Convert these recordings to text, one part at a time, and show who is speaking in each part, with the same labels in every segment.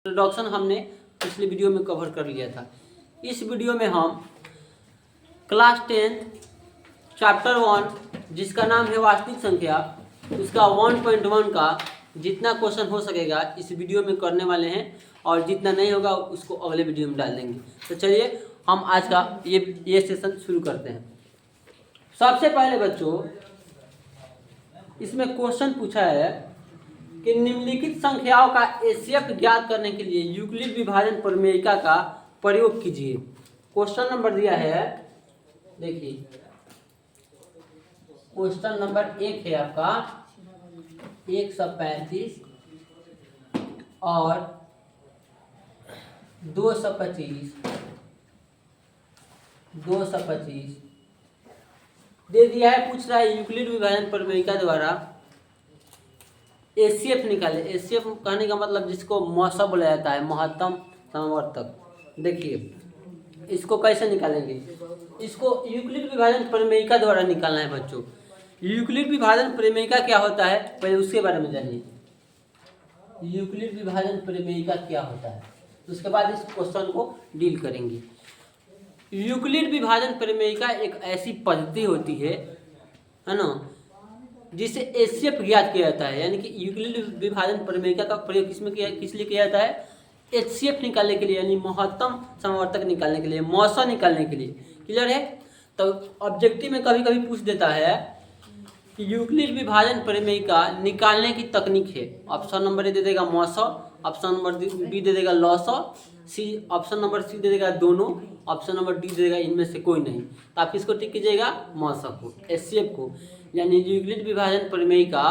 Speaker 1: Introduction हमने पिछले video में कवर कर लिया था। इस वीडियो में हम क्लास 10 चैप्टर 1 जिसका नाम है वास्तविक संख्या, उसका 1.1 का जितना क्वेश्चन हो सकेगा इस वीडियो में करने वाले हैं और जितना नहीं होगा उसको अगले वीडियो में डाल देंगे। तो चलिए हम आज का ये सेशन शुरू करते हैं। सबसे पहले बच्चों इसमें क्वेश्चन पूछा है कि निम्नलिखित संख्याओं का एचसीएफ ज्ञात करने के लिए यूक्लिड विभाजन प्रमेयिका का प्रयोग कीजिए। क्वेश्चन नंबर दिया है, देखिए क्वेश्चन नंबर 1 है आपका 135 और 225 दे दिया है। पूछ रहा है यूक्लिड विभाजन प्रमेयिका द्वारा एचसीएफ निकाले। एचसीएफ कहने का मतलब जिसको मौसा बोला जाता है, महत्तम समवर्तक। देखिए इसको कैसे निकालेंगे, इसको यूक्लिड विभाजन प्रमेयिका द्वारा निकालना है बच्चों। यूक्लिड विभाजन प्रमेयिका क्या होता है पहले उसके बारे में जानिए। यूक्लिड विभाजन प्रमेयिका क्या होता है, उसके बाद इस क्वेश्चन को डील करेंगे। यूक्लिड विभाजन प्रमेयिका एक ऐसी पद्धति होती है ना, जिसे एचसीएफ ज्ञात किया जाता है। यानी कि यूक्लिड विभाजन प्रमेयिका का प्रयोग किस लिए किया जाता है? एचसीएफ निकालने के लिए, यानी महत्तम समवर्तक निकालने के लिए, मौसा निकालने के लिए। क्लियर है? तो ऑब्जेक्टिव में कभी कभी पूछ देता है कि यूक्लिड विभाजन प्रमेयिका निकालने की तकनीक है। ऑप्शन नंबर ए दे देगा मौसा, ऑप्शन नंबर बी दे देगा लौसा, सी ऑप्शन नंबर सी दे देगा दोनों, ऑप्शन नंबर डी दे देगा इनमें से कोई नहीं। तो आप किसको टिक कीजिएगा? मौसा को, एचसीएफ को। यानी यूक्लिड विभाजन प्रमेयिका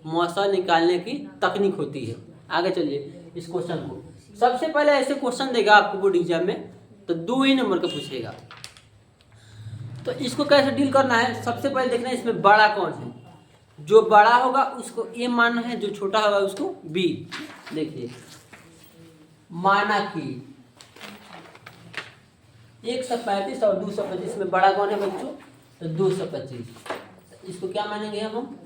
Speaker 1: मौसा निकालने की तकनीक होती है। आगे चलिए इस क्वेश्चन को। सबसे पहले ऐसे क्वेश्चन देगा आपको बोर्ड एग्जाम में, तो 2 ही नंबर का पूछेगा। तो इसको कैसे डील करना है, सबसे पहले देखना है इसमें बड़ा कौन है। जो बड़ा होगा उसको ए मानना है, जो छोटा होगा उसको बी। देखिए माना कि 135 और 225 में बड़ा कौन है बच्चों? तो 225। इसको क्या मानेंगे हम?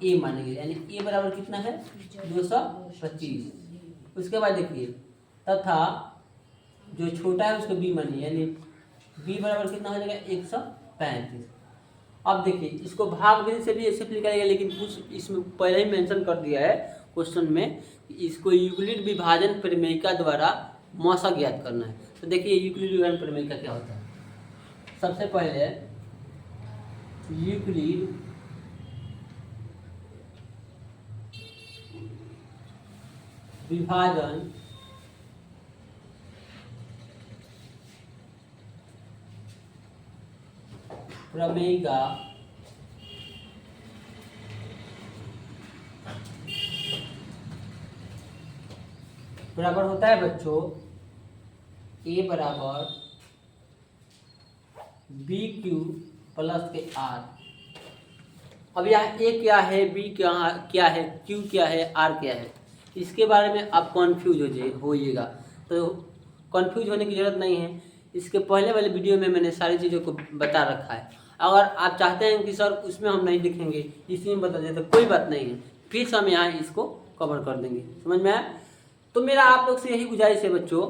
Speaker 1: ए मानेंगे। यानी ए बराबर कितना है? 225। उसके बाद देखिए तथा जो छोटा है उसको बी मानिए, यानी बी बराबर कितना हो जाएगा? 135। अब देखिए इसको भाग विधि से भी ऐसे लिखा जाएगा, लेकिन कुछ इसमें पहले ही मेंशन कर दिया है क्वेश्चन में, इसको यूक्लिड विभाजन प्रमेयिका द्वारा मौसा ज्ञात करना है। तो देखिए यूक्लिड विभाजन प्रमेयिका क्या होता है। सबसे पहले यूक्लिड विभाजन प्रमेयिका बराबर होता है बच्चों ए बराबर बी क्यू प्लस के आर। अब यहाँ ए क्या है, बी क्या है, क्यू क्या है, आर क्या है, इसके बारे में आप कन्फ्यूज होइएगा। तो कन्फ्यूज होने की ज़रूरत नहीं है। इसके पहले वाले वीडियो में मैंने सारी चीज़ों को बता रखा है। अगर आप चाहते हैं कि सर उसमें हम नहीं लिखेंगे, इसी में बता दें, तो कोई बात नहीं है, फिर से हम यहाँ इसको कवर कर देंगे। समझ में आया? तो मेरा आप लोग से यही गुजारिश है बच्चों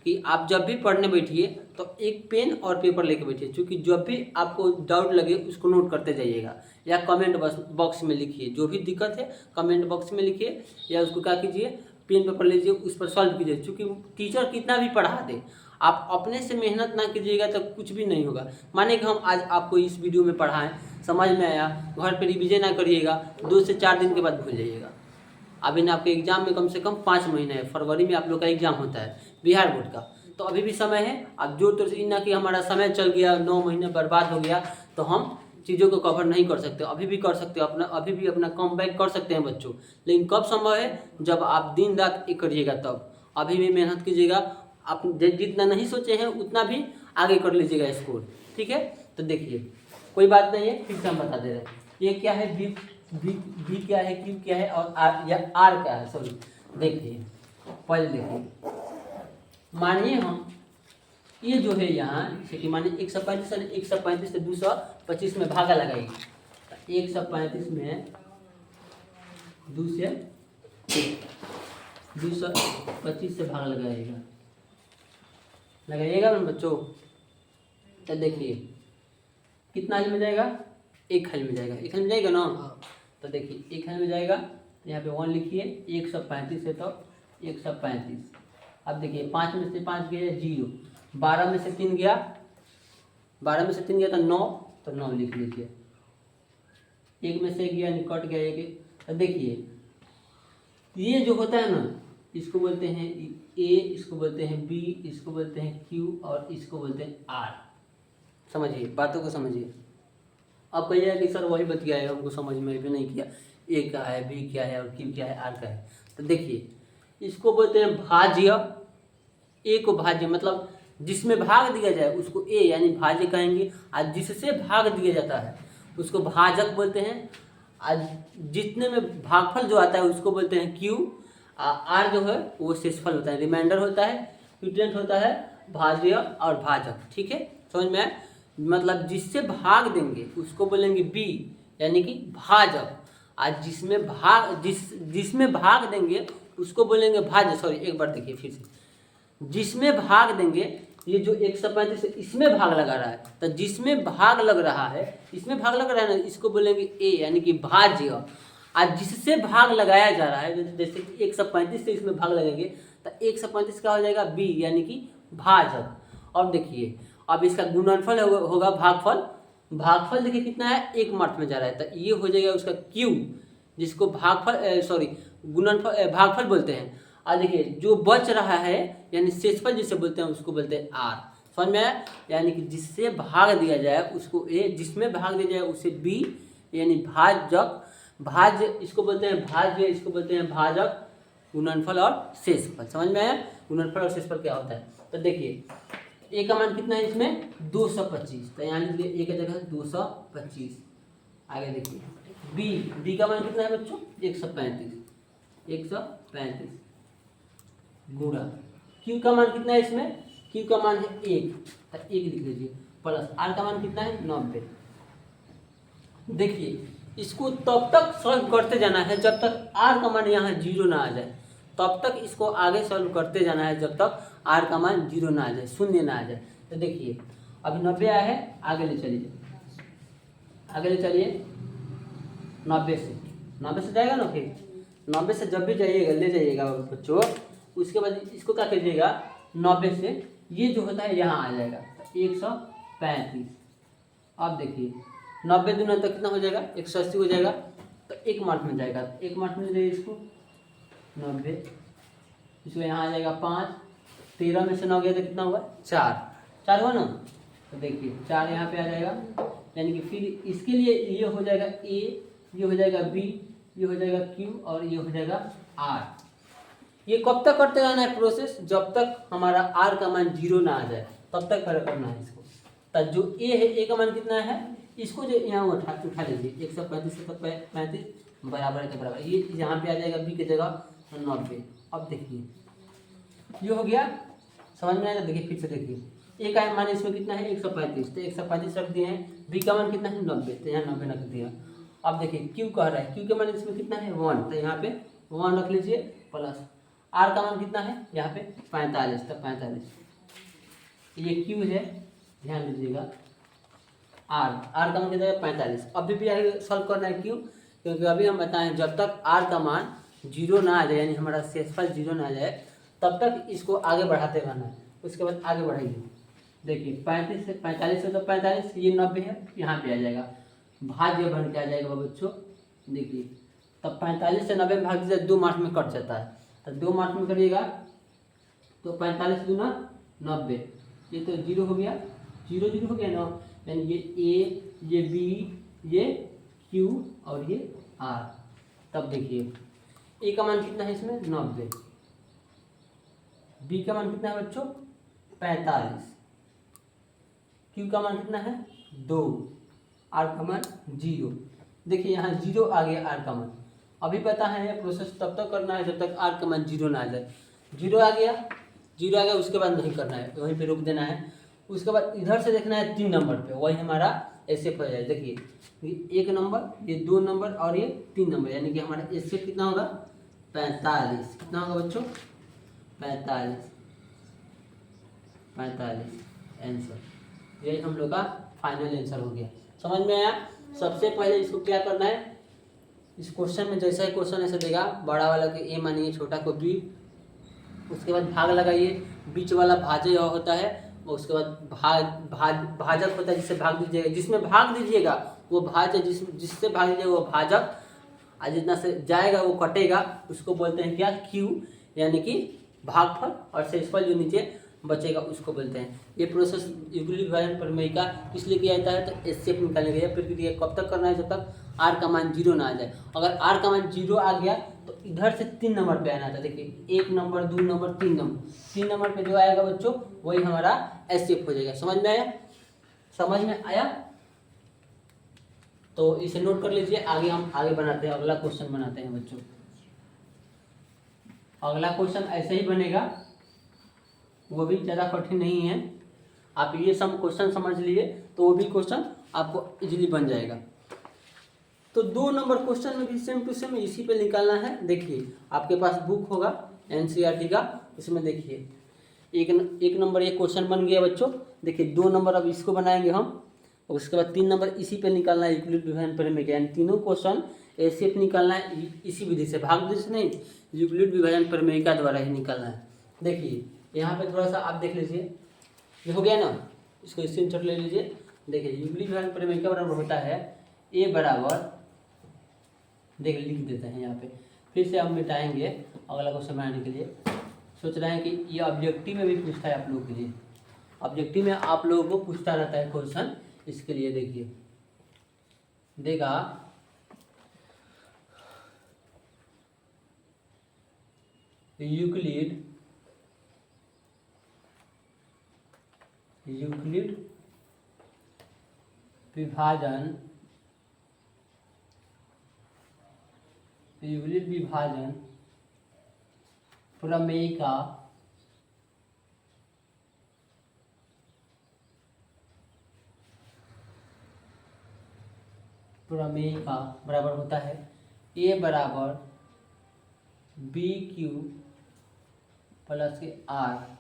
Speaker 1: कि आप जब भी पढ़ने बैठिए तो एक पेन और पेपर लेके बैठिए, क्योंकि जब भी आपको डाउट लगे उसको नोट करते जाइएगा या कमेंट बॉक्स में लिखिए। जो भी दिक्कत है कमेंट बॉक्स में लिखिए या उसको क्या कीजिए, पेन पेपर लीजिए, उस पर सॉल्व कीजिए। क्योंकि टीचर कितना भी पढ़ा दे, आप अपने से मेहनत ना कीजिएगा तो कुछ भी नहीं होगा। माने कि हम आज आपको इस वीडियो में पढ़ाएं, समझ में आया, घर पर रिविजन ना करिएगा, 2 से 4 दिन के बाद भूल जाइएगा। अभी ना आपके एग्जाम में कम से कम 5 महीने है। फरवरी में आप लोग का एग्जाम होता है बिहार बोर्ड का, तो अभी भी समय है। आप जोर तोर से ना कि हमारा समय चल गया, 9 महीने बर्बाद हो गया, तो हम चीज़ों को कवर नहीं कर सकते। अभी भी कर सकते हो, अभी भी अपना कम बैक कर सकते हैं बच्चों। लेकिन कब संभव है? जब आप दिन रात एक करिएगा तब। अभी भी मेहनत कीजिएगा, आप जितना नहीं सोचे हैं उतना भी आगे कर लीजिएगा स्कोर। ठीक है? तो देखिए कोई बात नहीं है, फिर से हम बता दे रहे हैं। ये क्या है? बी क्या है, क्यू क्या है और आर क्या है। सॉरी देखिए पहले देखिए, मानिए हम ये जो है यहाँ जैसे कि मानिए 135 से 225 में भागा लगाइए। 135 में 2 से 225 से भाग लगाइएगा ना बच्चों। तो देखिए कितना हल में जाएगा, एक हल में जाएगा, एक हल में जाएगा ना। तो देखिए एक हल में जाएगा तो यहाँ पे 1 लिखिए, 135 है तो 135। अब देखिए 5 में से 5 गया 0, 12 में से 3 गया, 12 में से 3 गया तो 9, तो 9 लिख लीजिए। 1 में से 1 गया कट गया 1। तो देखिए ये जो होता है ना, इसको बोलते हैं ए, इसको बोलते हैं बी, इसको बोलते हैं क्यू और इसको बोलते हैं आर। समझिए बातों को समझिए। अब कहिएगा कि सर वही बतिया है, हमको समझ में भी नहीं किया, ए क्या है, बी क्या है और क्यू क्या है, आर क्या है। तो देखिए इसको बोलते हैं भाज्य। ए को भाज्य मतलब जिसमें भाग दिया जाए उसको ए यानी भाज्य कहेंगे, और जिससे भाग दिया जाता है उसको भाजक बोलते हैं। आज जितने में भागफल जो आता है उसको बोलते हैं क्यू। आर जो है वो शेषफल होता है, रिमाइंडर होता है, क्विटेंट होता है, भाज्य और भाजक। ठीक है, समझ में आया? मतलब जिससे भाग देंगे उसको बोलेंगे बी यानी कि भाजक, आज जिसमें भाग देंगे उसको बोलेंगे भाज्य। सॉरी एक बार देखिए फिर से, जिसमें भाग देंगे, ये जो 135 है इसमें भाग लगा रहा है, तो जिसमें भाग लग रहा है, इसमें भाग लग रहा है ना, इसको बोलेंगे ए यानी कि भाज्य। आज जिससे भाग लगाया जा रहा है, जैसे कि 135 से इसमें भाग लगेंगे तो 135 का हो जाएगा बी यानी कि भाजक। अब देखिए अब इसका गुणनफल होगा भागफल। भागफल देखिए कितना है, 1 मार्क में जा रहा है, तो ये हो जाएगा उसका क्यू, जिसको गुणनफल भागफल बोलते हैं। और देखिए जो बच रहा है यानी शेषफल जिसे बोलते हैं उसको बोलते हैं आर। समझ में आया? यानी कि जिससे भाग दिया जाए उसको ए, जिसमें भाग दिया जाए उसे बी यानी भाजक। भाज्य इसको बोलते हैं भाज्य, इसको बोलते हैं भाजक, गुणनफल और शेषफल। समझ में आया गुणनफल और शेषफल क्या होता है? तो देखिए ए का मान कितना है इसमें 225, तो यहाँ लिख ए का जगह 225। आगे देखिए बी का मान कितना है बच्चों 135 गुणा क्यू का मान कितना है इसमें, क्यू का मान है 1, तो 1 लिख लीजिए, प्लस आर का मान कितना है 90। देखिए इसको तब तक सॉल्व करते जाना है जब तक आर का मान यहाँ 0 ना आ जाए, तब तक इसको आगे सॉल्व करते जाना है जब तक आर का मान 0 ना आ जाए, शून्य ना आ जाए। तो देखिए अभी 90 आया है, आगे ले चलिए 90 से जाएगा ना, फिर 90 से जब भी जाइएगा ले जाइएगा बच्चों, उसके बाद इसको क्या कीजिएगा 90 से ये जो होता है यहाँ आ जाएगा 135। अब देखिए 90 दूना तो कितना हो जाएगा 180 हो जाएगा, तो 1 मार्क में जाएगा, 1 मार्क में जाइए इसको 90, इसको यहाँ आ जाएगा 5, 13 में से 9 गया तो कितना हुआ 4 हुआ ना। तो देखिए 4 यहाँ पे आ जाएगा, यानी कि फिर इसके लिए ये हो जाएगा ए, ये हो जाएगा बी, ये हो जाएगा क्यू और ये हो जाएगा आर। ये कब तक करते रहना है प्रोसेस, जब तक हमारा आर का मान 0 ना आ जाए तब तक करना है इसको। तो जो ए है, ए का मान कितना है, इसको जो यहाँ उठा लीजिए 135 से 35 बराबर के बराबर, ये यहाँ पे आ जाएगा बी की जगह 90। अब देखिए ये हो गया, समझ में आएगा? देखिए फिर से देखिए ए का मान इसमें कितना है 135, तो 135 रख दिए हैं, बी का मान कितना है 90, तो यहाँ 90 रख दिया। अब देखिए क्यू कह रहा है, क्यू का मान इसमें कितना है 1, तो यहाँ पे 1 रख लीजिए, प्लस आर का मान कितना है यहाँ पे 45, तो 45 ये क्यू है, ध्यान दीजिएगा। आर का मान कितना है 45। अभी भी आगे सॉल्व करना है, क्यों? क्योंकि अभी हम बताएं जब तक आर का मान 0 ना आ जाए यानी हमारा शेषफल 0 ना आ जाए तब तक इसको आगे बढ़ाते रहना है। उसके बाद आगे बढ़ाइए, देखिए 45 से 45 ये 90 है, यहाँ पे आ जाएगा भाज्य बन के आ जाएगा बच्चों। देखिए तब 45 से 90 में भाग दीजिए, 2 मार्क में कट जाता है, तो 2 मार्क में करिएगा तो 45 दूना 90, ये तो 0 हो गया, 0 हो गया ना, यानी ये ए, ये बी, ये क्यू और ये आर। तब देखिए ए का मान कितना है इसमें 90, बी का मान कितना है बच्चों 45, क्यू का मान कितना है 2, आर का मान 0। देखिए यहाँ 0 आ गया आर का मान। अभी पता है प्रोसेस तब तक करना है जब तक आर का मान 0 ना आ जाए। 0 आ गया उसके बाद नहीं करना है, वहीं पे रोक देना है। उसके बाद इधर से देखना है 3 नंबर पे, वही हमारा एसएफ हो जाए। देखिए 1 नंबर, ये 2 नंबर और ये 3 नंबर, यानी कि हमारा एसएफ कितना होगा 45 कितना होगा बच्चों? 45 आंसर। यही हम लोग का फाइनल आंसर हो गया। समझ में आया? सबसे पहले इसको क्या करना है, इस क्वेश्चन में जैसा ही क्वेश्चन ऐसे देगा, बड़ा वाला को ए मानिए, छोटा को बी, उसके बाद भाग लगाइए, बीच वाला भाज्य होता है, और उसके बाद भाजक होता है जिससे भाग दीजिएगा, जिसमें भाग दीजिएगा वो भाज्य, जिससे भाग दीजिएगा वो भाजक, और जितना से जाएगा वो कटेगा, उसको बोलते हैं क्या? क्यू, यानी कि भागफल, और शेषफल जो नीचे बचेगा उसको बोलते हैं। ये प्रोसेस यूक्लिड विभाजन प्रमेय का इसलिए किया जाता है तो एचसीएफ निकालने के लिए। फिर कब तक करना है? जब तक आर का मान 0 ना आ जाए। अगर आर का मान 0 आ गया तो इधर से 3 नंबर पे आना था। देखिए 1 नंबर, 2 नंबर, 3 नंबर, 3 नंबर पे जो आएगा बच्चों वही हमारा एचसीएफ हो जाएगा। समझ में आया? समझ में आया? तो इसे नोट कर लीजिए। आगे हम बनाते हैं, अगला क्वेश्चन बनाते हैं बच्चों। अगला क्वेश्चन ऐसे ही बनेगा, वो भी ज़्यादा कठिन नहीं है। आप ये सब क्वेश्चन समझ लिए तो वो भी क्वेश्चन आपको इजीली बन जाएगा। तो 2 नंबर क्वेश्चन में भी सेम टू सेम इसी पे निकालना है। देखिए आपके पास बुक होगा एनसीईआरटी का, इसमें देखिए एक नंबर ये क्वेश्चन बन गया बच्चों। देखिए 2 नंबर अब इसको बनाएंगे हम, और उसके बाद 3 नंबर इसी पे निकालना है, यूक्लिड विभाजन प्रमेय का, यानी तीनों क्वेश्चन ऐसे निकालना है इसी विधि से, भाग विधि से नहीं, यूक्लिड विभाजन प्रमेय का द्वारा ही निकालना है। देखिए यहाँ पे थोड़ा सा आप देख लीजिए, ये हो गया ना, इसको स्क्रीनशॉट ले लीजिए। देखिए यूक्लिड विभाजन प्रमेय का बराबर होता है ए बराबर, देख लिख देते हैं यहाँ पे, फिर से हम मिटाएंगे अगला क्वेश्चन बनाने के लिए। सोच रहे हैं कि ये ऑब्जेक्टिव में भी पूछता है आप लोगों के लिए, ऑब्जेक्टिव में आप लोगों को पूछता रहता है क्वेश्चन, इसके लिए देखिए देगा यूक्लिड विभाजन प्रमेय का बराबर होता है ए बराबर बी क्यू प्लस के आर।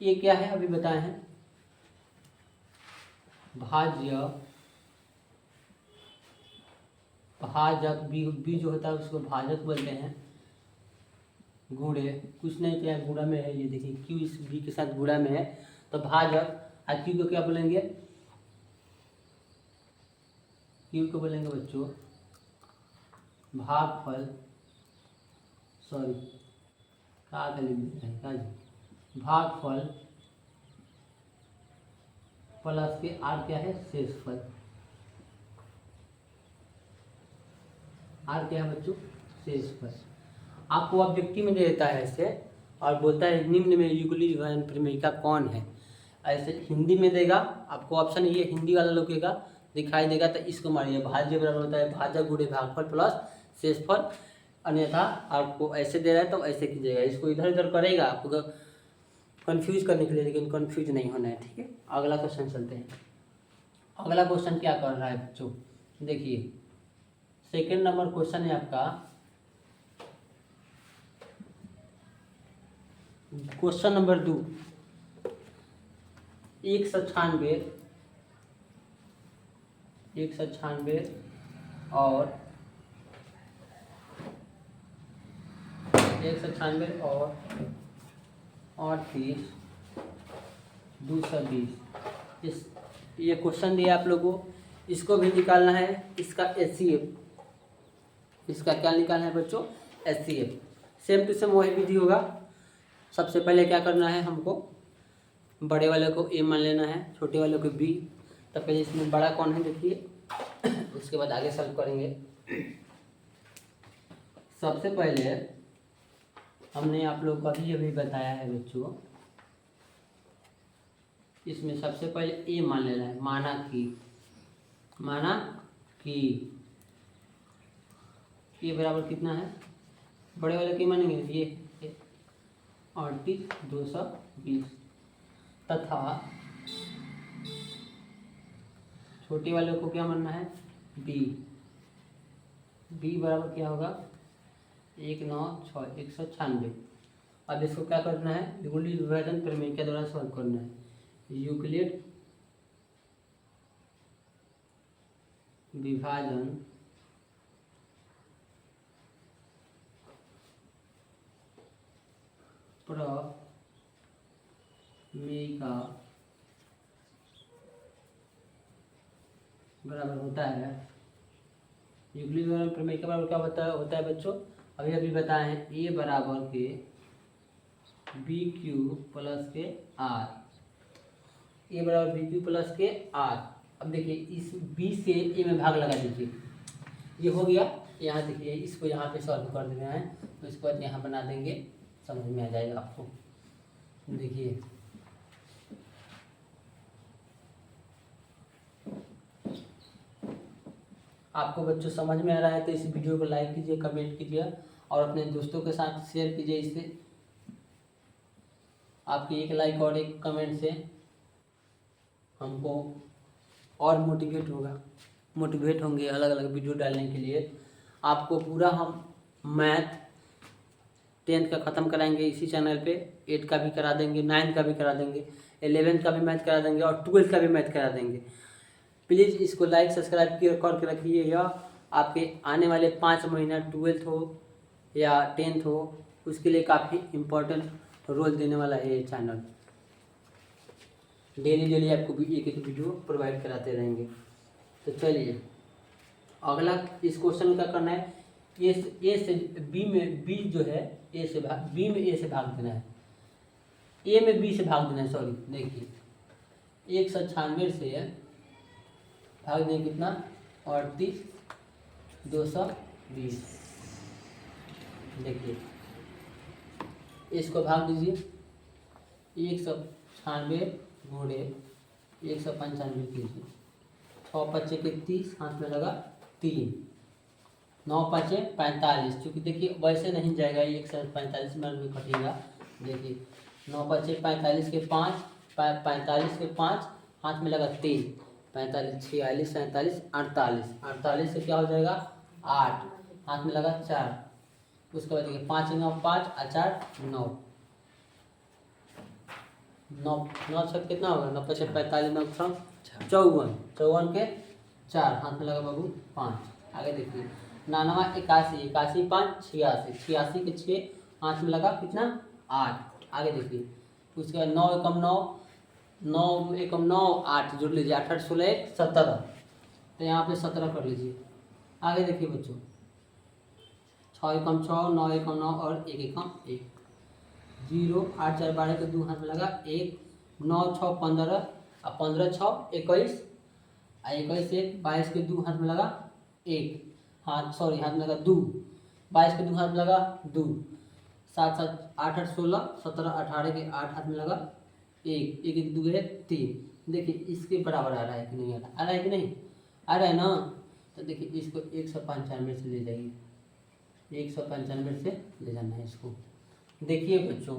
Speaker 1: ये क्या है अभी बताए हैं? भाजक बी जो होता है उसको भाजक बोलते हैं, गुणे कुछ नहीं किया, गुणा में है, ये देखिए क्यू इस बी के साथ गुणा में है तो भाजक, और क्यू को क्या बोलेंगे? क्यू को बोलेंगे बच्चों भागफल, सॉरी का भागफल प्लस के आर क्या है? शेषफल। आर क्या है बच्चों? शेषफल। आपको ऑब्जेक्टिव में दे देता है ऐसे, और बोलता है निम्न में यूक्लिड विभाजन प्रमेय कौन है, ऐसे हिंदी में देगा आपको ऑप्शन, ये हिंदी वाला लोग दिखाई देगा तो इसको मारिए। भाज्य बराबर होता है भाजक गुणे भागफल प्लस शेषफल, अन्यथा आपको ऐसे दे रहा है तो ऐसे कीजिएगा, इसको इधर उधर करेगा आपको कंफ्यूज करने के लिए, लेकिन कंफ्यूज नहीं होना है, ठीक है। अगला क्वेश्चन चलते हैं। अगला क्वेश्चन क्या कर रहा है बच्चों? देखिए सेकंड नंबर क्वेश्चन है आपका, क्वेश्चन नंबर 2, 196 और 38 220 इस ये क्वेश्चन दिया आप लोगों को, इसको भी निकालना है। इसका एचसीएफ, इसका क्या निकालना है बच्चों? एचसीएफ। सेम टू सेम वही विधि होगा। सबसे पहले क्या करना है हमको, बड़े वाले को ए मान लेना है, छोटे वाले को बी। तब पहले इसमें बड़ा कौन है देखिए, उसके बाद आगे सॉल्व करेंगे। सबसे पहले हमने आप लोग को अभी बताया है बच्चों, इसमें सबसे पहले ए मान लेना है, माना कि ए बराबर कितना है, बड़े वाले की मानेंगे ये 38 220 तथा छोटे वाले को क्या मानना है? बी बराबर क्या होगा? 196 196। अब इसको क्या करना है, यूक्लिड विभाजन प्रमेय के द्वारा सॉल्व करना है। यूक्लिड विभाजन प्रमेय का बराबर होता है, यूक्लिड विभाजन प्रमेय के बराबर क्या होता है बच्चों, अभी अभी बताए हैं, ए बराबर के बी क्यू प्लस के आर, ए बराबर बी क्यू प्लस के आर। अब देखिए इस बी से ए में भाग लगा दीजिए, ये हो गया। यहाँ देखिए इसको यहाँ पे सॉल्व कर देना है, तो इसके बाद यहाँ बना देंगे, समझ में आ जाएगा आपको। देखिए आपको बच्चों समझ में आ रहा है तो इस वीडियो को लाइक कीजिए, कमेंट कीजिए और अपने दोस्तों के साथ शेयर कीजिए। इससे आपकी एक लाइक और एक कमेंट से हमको और मोटिवेट होंगे अलग अलग वीडियो डालने के लिए। आपको पूरा हम मैथ 10th का ख़त्म कराएंगे इसी चैनल पे, 8 का भी करा देंगे, 9 का भी करा देंगे, 11th का भी मैथ करा देंगे और 12th का भी मैथ करा देंगे। प्लीज़ इसको लाइक सब्सक्राइब करके रखिएगा। आपके आने वाले 5 महीना 12th हो या 10th हो, उसके लिए काफ़ी इम्पोर्टेंट रोल देने वाला है ये चैनल। डेली आपको एक एक वीडियो प्रोवाइड कराते रहेंगे। तो चलिए अगला इस क्वेश्चन में क्या करना है, ए से बी में, बी जो है ए से बी में ए से भाग देना है, ए में बी से भाग देना है, सॉरी। देखिए 196 से भाग देंगे कितना, 38 220। देखिए इसको भाग दीजिए, 196 घोड़े 195 कीजिए, 6 पच्चे के 30, हाथ में लगा 3, 9 पच्चे 45। क्योंकि देखिए वैसे नहीं जाएगा, 145 मिनट में कटेगा। देखिए 9 पच्चे 45 के 5, 45 के 5, हाथ में लगा 3, 45 46 47 48, 48 से क्या हो जाएगा 8, हाथ में लगा 4। उसके बाद देखिए 5 9 5 और 4 9, 9 छः कितना होगा, 9 पच्चे 45 9 छः 54, 54 के 4, हाथ में लगा बाबू 5। आगे देखिए 99 81, 81 5 86, 86 के 6, हाथ में लगा कितना 8। आगे देखिए उसके बाद 9 एकम 9, 9 एकम 9, 8 जोड़ लीजिए, 8 8 16 17, तो यहाँ पे 17 कर लीजिए। आगे देखिए बच्चों 6 एकम 6, 9 एकम 9 और 1 एकम 1, 0 8 4 12 के 2, हाथ में लगा 1, 9 6 15 और 15 6 21 और 21 1 22 के 2, हाथ में लगा 1, हाथ में लगा 2, 22 के 2, हाथ में लगा 2, 7 7 8 8 16 17 18 के 8, हाथ में लगा 1, 1 1 2 है 3। देखिए इसके बराबर आ रहा है कि नहीं आ रहा है कि नहीं आ रहा है ना। तो देखिए इसको 195 से ले जाइए, 195 से ले जाना है इसको। देखिए बच्चों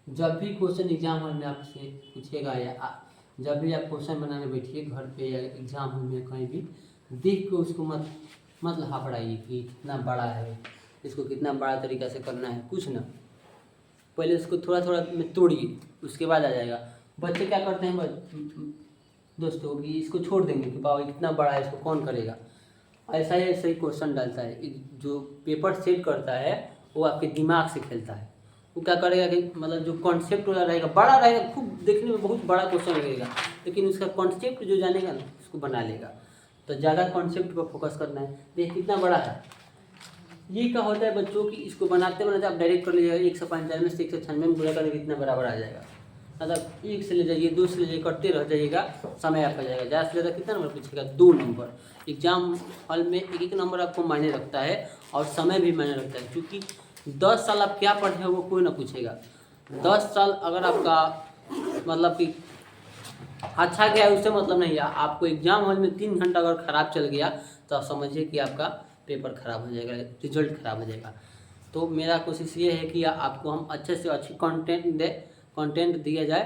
Speaker 1: जब भी क्वेश्चन एग्जाम हॉल में आपसे पूछेगा या जब भी आप क्वेश्चन बनाने बैठिए घर पे या एग्जाम हॉल में कहीं भी, देख के उसको मत लहापड़ाइए कि कितना बड़ा है, इसको कितना बड़ा तरीक़ा से करना है, कुछ ना, पहले उसको थोड़ा थोड़ा में तोड़िए, उसके बाद आ जाएगा। बच्चे क्या करते हैं दोस्तों कि इसको छोड़ देंगे कि बाबा कितना बड़ा है, इसको कौन करेगा। ऐसा ही क्वेश्चन डालता है, जो पेपर सेट करता है वो आपके दिमाग से खेलता है। वो क्या करेगा कि मतलब जो कॉन्सेप्ट वाला रहेगा बड़ा रहेगा, खूब देखने में बहुत बड़ा क्वेश्चन लगेगा, लेकिन उसका कॉन्सेप्ट जो जानेगा ना उसको बना लेगा। तो ज़्यादा कॉन्सेप्ट पर फोकस करना है। देखिए कितना बड़ा है, ये क्या होता है बच्चों की इसको बनाते आप डायरेक्ट कर लीजिएगा, 195 से 196 में गुणा करके कितना बराबर आ जाएगा। मतलब 1 से ले जाइए, 2 से ले जाइए, करते रह जाइएगा, समय आपका जाएगा। ज़्यादा से ज़्यादा कितना नंबर पूछेगा, 2 नंबर। एग्जाम हॉल में एक एक नंबर आपको मायने रखता है और समय भी मायने रखता है, क्योंकि 10 साल आप क्या पढ़े हो वो कोई ना पूछेगा। 10 साल अगर आपका मतलब कि अच्छा गया उससे मतलब नहीं है, आपको एग्जाम हॉल में 3 घंटा अगर ख़राब चल गया तो आप समझिए कि आपका पेपर ख़राब हो जाएगा, रिजल्ट ख़राब हो जाएगा। तो मेरा कोशिश ये है कि आपको हम अच्छे से अच्छी कंटेंट दिया जाए।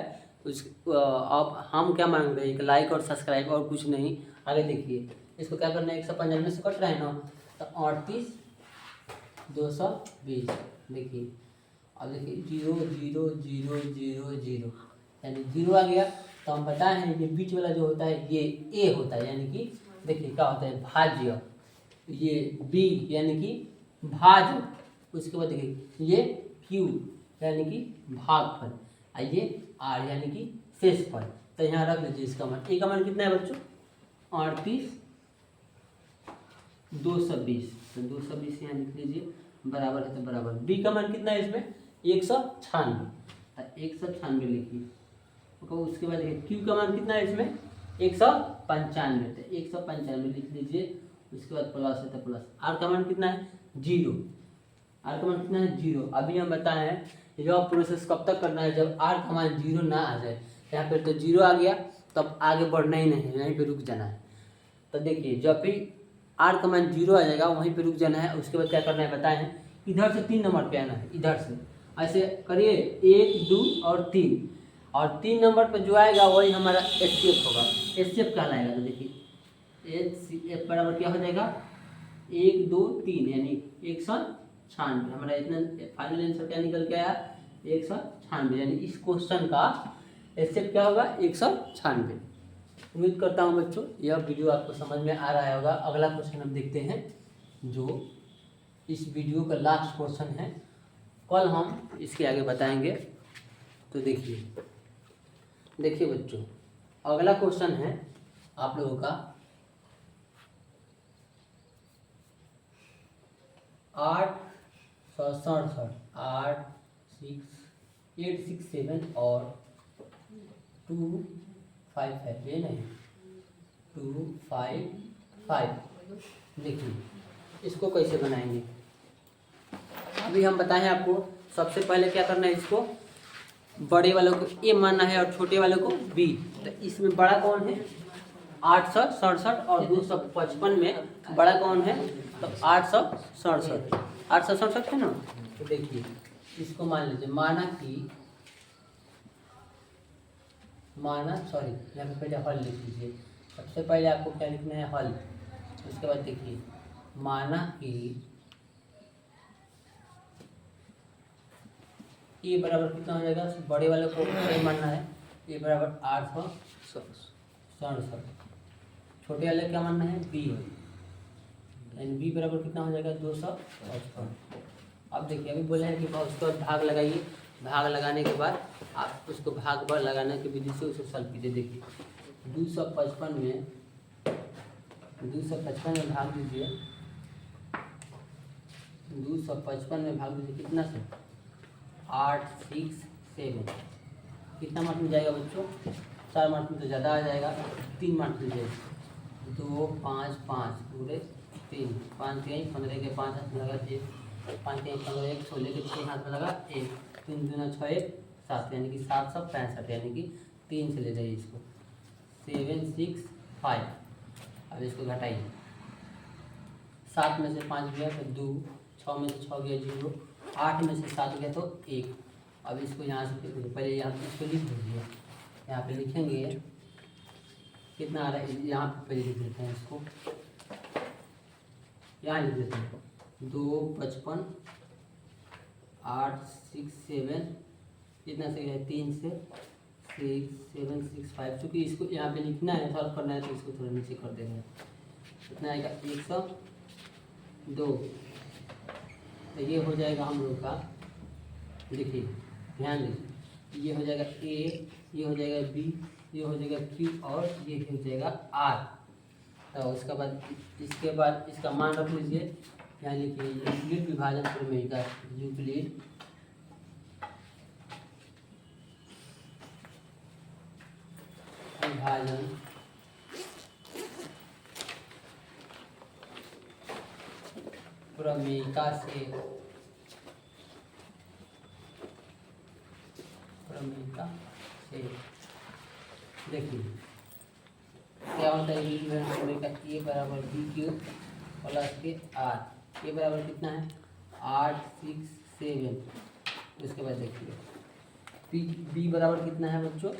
Speaker 1: अब हम क्या मांग रहे हैं, एक लाइक और सब्सक्राइब और कुछ नहीं। आगे देखिए इसको क्या करना है, 195 से कट रहा है ना, तो 38 220। देखिए अब देखिए 0 0 0 0 0 यानी 0 आ गया। तो हम बताए हैं ये बीच वाला जो होता है ये ए होता है, यानी कि देखिए क्या होता है भाज्य। ये बी यानी कि भाज्य। उसके बाद देखिए ये क्यू यानी कि भागफल, और ये आर यानी कि शेषफल। तो यहाँ रख लीजिए इसका मान। ए का मान कितना है बच्चों? 38 220। तो 220 यहाँ लिख लीजिए, बराबर है तो बराबर। बी का मान कितना है इसमें? 196। 196 लिखिए। तो उसके बाद देखिए क्यू का मान कितना है इसमें? 195। तो 195 लिख लीजिए। उसके बाद प्लस है तो प्लस। आर का मान कितना है? 0। आर का मान कितना है? 0। अभी हम बताए हैं यह प्रोसेस कब तक करना है, जब आर का मान 0 ना आ जाए। यहाँ पर तो 0 आ गया, तब आगे बढ़ना ही नहीं है, यहीं पे रुक जाना है। तो देखिए जब भी आर का मान 0 आ जाएगा वहीं पे रुक जाना है। उसके बाद क्या करना है बताए हैं, इधर से 3 नंबर पे आना है, इधर से ऐसे करिए 1 2 और 3, और 3 नंबर पर जो आएगा वही हमारा एचसीएफ होगा, एचसीएफ कहलाएगा। तो देखिए एचसीएफ बराबर क्या हो जाएगा? 1 2 3 यानी 196। हमारा इतना फाइनल आंसर क्या निकल के आया? 196। यानी इस क्वेश्चन का एचसीएफ क्या होगा? 196। उम्मीद करता हूँ बच्चों यह वीडियो आपको समझ में आ रहा होगा। अगला क्वेश्चन हम देखते हैं, जो इस वीडियो का लास्ट क्वेश्चन है। कल हम इसके आगे बताएंगे। तो देखिए बच्चों, अगला क्वेश्चन है आप लोगों का 867 8 6 8 6 7 और 2 5 5, ये नहीं 2 5 5। देखिए इसको कैसे बनाएंगे अभी हम बताएं आपको। सबसे पहले क्या करना है, इसको बड़े वालों को ए मानना है और छोटे वालों को बी। तो इसमें बड़ा कौन है? 867 और 255 में बड़ा कौन है? तो 867 867 है ना। तो देखिए इसको मान लीजिए, सॉरी यहाँ पे पहले हल लिख लीजिए। सबसे पहले आपको क्या लिखना है? हल। उसके बाद देखिए माना कि ए बराबर कितना हो जाएगा? बड़े वाले को ए मानना है, ए बराबर 867। छोटे वाले क्या मानना है? बी, यानी बी बराबर कितना हो जाएगा? 255। अब देखिए अभी बोले हैं कि उसको भाग लगाइए। भाग लगाने के बाद आप उसको भाग पर लगाने की विधि से उसको सॉल्व कीजिए। देखिए 255 में भाग दीजिए। 255 में भाग दीजिए कितना से? 8 6 7। कितना मार्क मिल जाएगा बच्चों? 4 मार्क में तो ज़्यादा आ जाएगा, 3 मार्क मिल जाएगा। 2 5 5 पूरे 3 5 के 15 के 5 हाथ में लगा 1 5 के 15 1 16 के 6 हाथ में लगा 1 3 दूना 6 1 7 यानी कि 765, यानी कि 3 से ले जाइए इसको। 7 6 5। अब इसको घटाइए। 7 में से 5 गया तो 2, 6 में से 6 गया 0, 8 में से 7 गया तो 1। अब इसको यहाँ से पहले यहाँ पे इसको लिख दीजिए। यहाँ पे लिखेंगे कितना आ रहा है, यहाँ पे पहले लिख देते हैं इसको, यहाँ लिख देते हैं 2 55 8 6 7 कितना से गया? 3 से 6 7 6 5। चूँकि इसको यहाँ पे लिखना है, सॉल्व करना है, तो इसको थोड़ा नीचे कर देंगे। कितना आएगा? 102। तो ये हो जाएगा हम लोग का, देखिए ध्यान दीजिए, ये हो जाएगा ए, ये हो जाएगा बी, ये हो जाएगा क्यू और ये हो जाएगा आर। तो उसके बाद इसके बाद इसका मान रख लीजिए। यहाँ लिखिए यूक्लिड विभाजन प्रमेय का, यूक्लिड विभाजन प्रमेयिका से देखिए क्या होता है, प्रमेयिका ए बराबर बी क्यू प्लस के आर। ए बराबर कितना है? 8 6 7। उसके बाद देखिए बी बराबर कितना है बच्चों?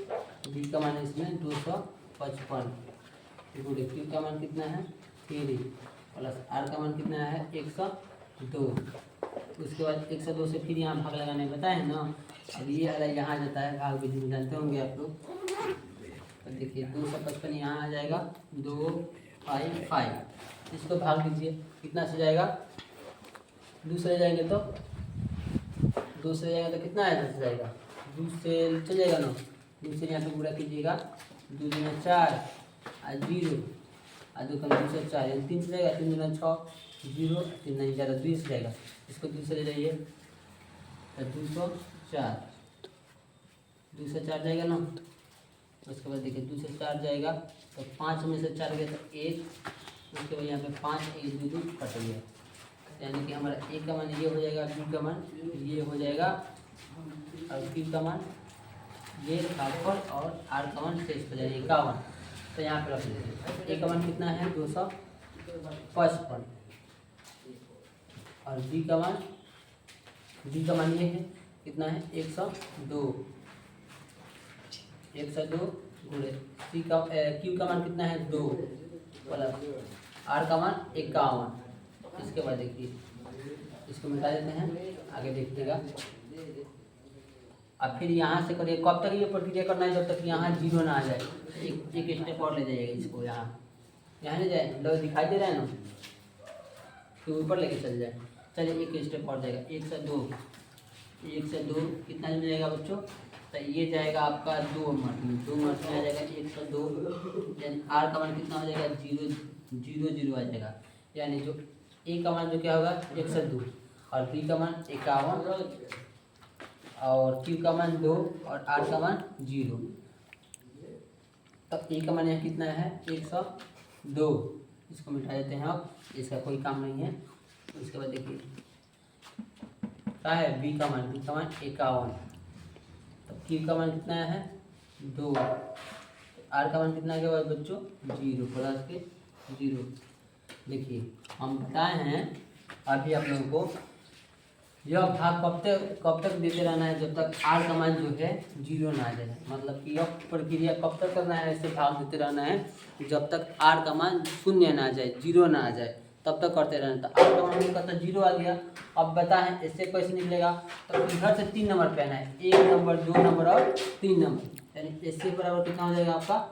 Speaker 1: बी का मान इसमें 255। क्यू का मान कितना है? 3 प्लस आर का मान कितना है? 196। 2। उसके बाद 102 से फिर यहाँ भाग लगाने बताए हैं ना। अब ये वाला यहाँ जाता है भाग विधि में, जानते होंगे आप लोग। तो देखिए 255 यहाँ आ जाएगा 255, इसको भाग दीजिए, कितना से जाएगा, 2 से जाएंगे तो 2 से जाएगा तो कितना है, 10 से जाएगा, 2 से चल जाएगा ना, 2 से यहाँ पे पूरा कीजिएगा, 2 दूना 4 और 0 और 2 कम 2 से 4 यानी 3 से जाएगा, 3 दूना 6 0 3 नहीं ज़्यादा 2 से जाएगा, इसको 2 से ले जाइए तो 204, 2 से 4 जाएगा ना। उसके बाद देखिए 2 से 4 जाएगा तो 5 में से 4 गया तो 1, उसके बाद यहाँ पे 5 1 2 कट गया, यानी कि हमारा ए का मान ये हो जाएगा, बी का मान ये हो जाएगा और सी का मान ये भागफल और आर का मान शेष हो जाएगा 51। तो यहाँ पे रख लीजिए, ए का मान कितना है 255 और बी का मान ये है कितना है 102 गुणे सी का क्यू का मान कितना है 2 प्लस आर का मान 51। इसके बाद देखिए इसको मिटा देते हैं, आगे देखिएगा। अब फिर यहाँ से करिए, कब तक ये प्रक्रिया करना है, जब तक यहाँ 0 ना आ जाए। एक स्टेप और ले जाइएगा इसको, यहाँ ले जाए, लोग दिखाई दे रहा है ना, तो ऊपर लेके चल जाए। चलिए एक स्टेप और जाएगा, 1 से 2 कितना मिल जाएगा बच्चों, तो ये जाएगा आपका 2 मरतबे आ जाएगा 102, यानी आर का मान कितना हो जाएगा 0 आ जाएगा, यानी जो ए का मान जो क्या होगा 102 और बी का मान 51 और क्यू का मान 2 और आर का मान 0। तब ए का मान यहाँ कितना है 102, इसको मिटा देते हैं आप, इसका कोई काम नहीं है। उसके बाद देखिए क्या है बी का मान 51, तब क्यू का मान कितना है 2, आर का मान कितना के बाद बच्चों 0 प्लस के 0। देखिए हम बताए हैं अभी आप लोगों को, यह भाग कब तक देते रहना है, जब तक आर का मान जो है 0 ना आ जाए। मतलब कि यह प्रक्रिया कब तक करना है, ऐसे भाग देते रहना है जब तक आर का मान 0 ना आ जाए, 0 ना आ जाए, तब तक करते रहना। तो आर का मान का तो 0 आ गया, अब बताएं इससे कैसे निकलेगा, तो इधर से 3 नंबर पे आना है, 1 नंबर 2 नंबर और 3 नंबर, यानी इससे बराबर कितना हो जाएगा आपका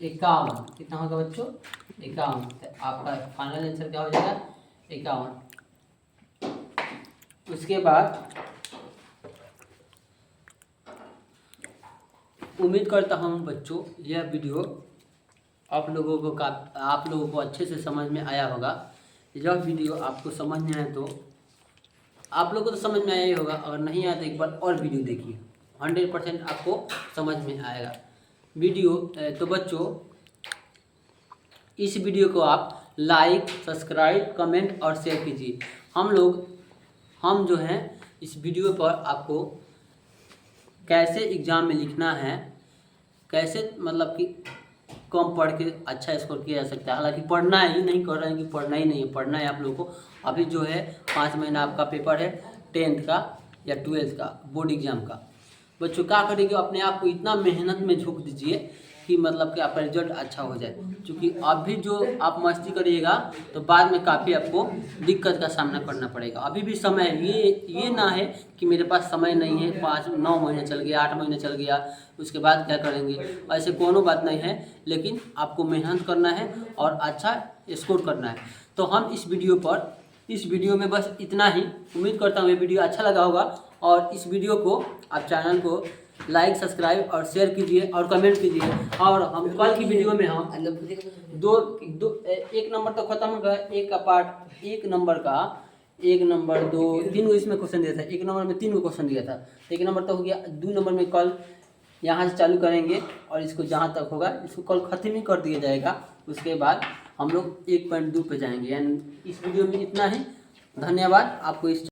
Speaker 1: 51। कितना होगा बच्चों 51, तो आपका फाइनल आंसर क्या हो जाएगा 51। उसके बाद उम्मीद करता हूँ बच्चों यह वीडियो आप लोगों को अच्छे से समझ में आया होगा। यह वीडियो आपको समझ में आए तो आप लोगों को तो समझ में आया ही होगा, अगर नहीं आया तो एक बार और वीडियो देखिए, 100% आपको समझ में आएगा वीडियो। तो बच्चों इस वीडियो को आप लाइक, सब्सक्राइब, कमेंट और शेयर कीजिए। हम जो हैं इस वीडियो पर आपको कैसे एग्ज़ाम में लिखना है, कैसे मतलब कि कम पढ़ के अच्छा स्कोर किया जा सकता है। हालांकि पढ़ना ही नहीं कर रहे हैं कि पढ़ना ही नहीं है, पढ़ना है आप लोगों को। अभी जो है 5 महीना आपका पेपर है 10th का या 12th का बोर्ड एग्ज़ाम का। बच्चों क्या करेंगे, अपने आप को इतना मेहनत में झोंक दीजिए कि मतलब कि आपका रिजल्ट अच्छा हो जाए। क्योंकि अभी जो आप मस्ती करिएगा तो बाद में काफ़ी आपको दिक्कत का सामना करना पड़ेगा। अभी भी समय है, ये ना है कि मेरे पास समय नहीं है, 9 महीने चल गया, 8 महीने चल गया, उसके बाद क्या करेंगे, ऐसे कोनो बात नहीं है। लेकिन आपको मेहनत करना है और अच्छा स्कोर करना है। तो हम इस वीडियो में बस इतना ही। उम्मीद करता हूँ ये वीडियो अच्छा लगा होगा, और इस वीडियो को आप चैनल को लाइक, सब्सक्राइब और शेयर कीजिए और कमेंट कीजिए। और हम कल की वीडियो में हम एक नंबर तो खत्म हो गया, एक का पार्ट 1 नंबर का 1 नंबर 2 3 को इसमें क्वेश्चन दिया था, 1 नंबर में 3 को क्वेश्चन दिया था, 1 नंबर तो हो गया। 2 नंबर में कल यहाँ से चालू करेंगे और इसको जहाँ तक होगा इसको कल ख़त्म ही कर दिया जाएगा। उसके बाद हम लोग 1.2 पे जाएंगे। यानी इस वीडियो में इतना ही। धन्यवाद आपको। इस